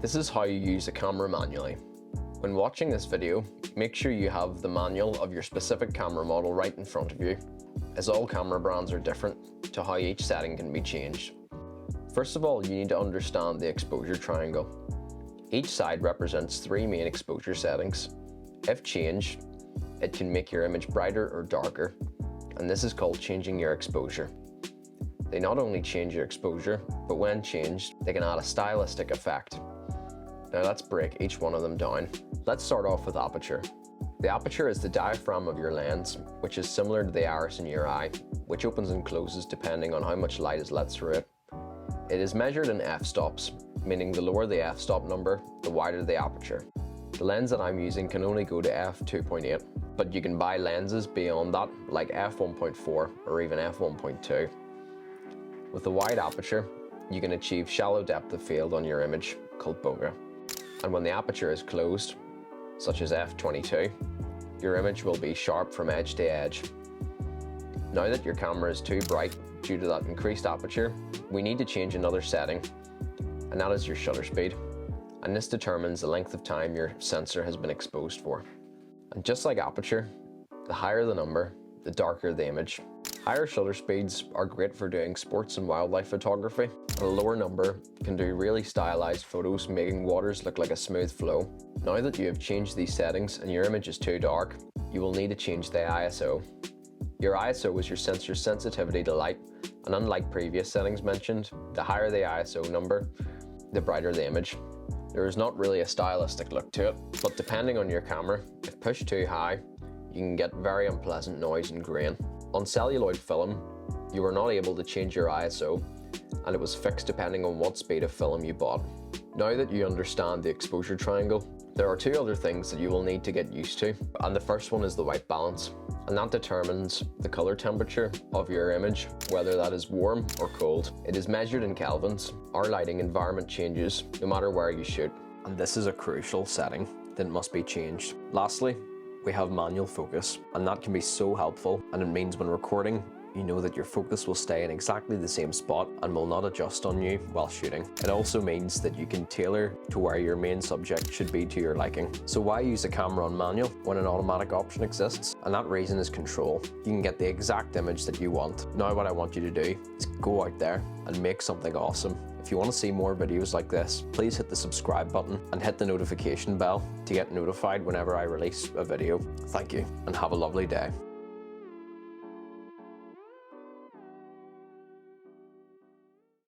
This is how you use a camera manually. When watching this video, make sure you have the manual of your specific camera model right in front of you, as all camera brands are different to how each setting can be changed. First of all, you need to understand the exposure triangle. Each side represents 3 main exposure settings. If changed, it can make your image brighter or darker, and this is called changing your exposure. They not only change your exposure, but when changed, they can add a stylistic effect. Now let's break each one of them down. Let's start off with aperture. The aperture is the diaphragm of your lens, which is similar to the iris in your eye, which opens and closes depending on how much light is let through it. It is measured in f-stops, meaning the lower the f-stop number, the wider the aperture. The lens that I'm using can only go to f2.8, but you can buy lenses beyond that, like f1.4 or even f1.2. With a wide aperture, you can achieve shallow depth of field on your image, called bokeh. And when the aperture is closed, such as f22, your image will be sharp from edge to edge. Now that your camera is too bright due to that increased aperture, we need to change another setting, and that is your shutter speed. And this determines the length of time your sensor has been exposed for. And just like aperture, the higher the number, the darker the image. Higher shutter speeds are great for doing sports and wildlife photography, and a lower number can do really stylized photos, making waters look like a smooth flow. Now that you have changed these settings and your image is too dark, you will need to change the ISO. Your ISO is your sensor's sensitivity to light, and unlike previous settings mentioned, the higher the ISO number, the brighter the image. There is not really a stylistic look to it, but depending on your camera, if pushed too high, you can get very unpleasant noise and grain. On celluloid film, you were not able to change your ISO, and it was fixed depending on what speed of film you bought. Now that you understand the exposure triangle, there are 2 other things that you will need to get used to, and the first one is the white balance, and that determines the color temperature of your image, whether that is warm or cold. It is measured in kelvins. Our lighting environment changes no matter where you shoot, and this is a crucial setting that must be changed. Lastly, we have manual focus, and that can be so helpful, and it means when recording, you know that your focus will stay in exactly the same spot and will not adjust on you while shooting. It also means that you can tailor to where your main subject should be to your liking. So why use a camera on manual when an automatic option exists? And that reason is control. You can get the exact image that you want. Now what I want you to do is go out there and make something awesome. If you want to see more videos like this, please hit the subscribe button and hit the notification bell to get notified whenever I release a video. Thank you, and have a lovely day.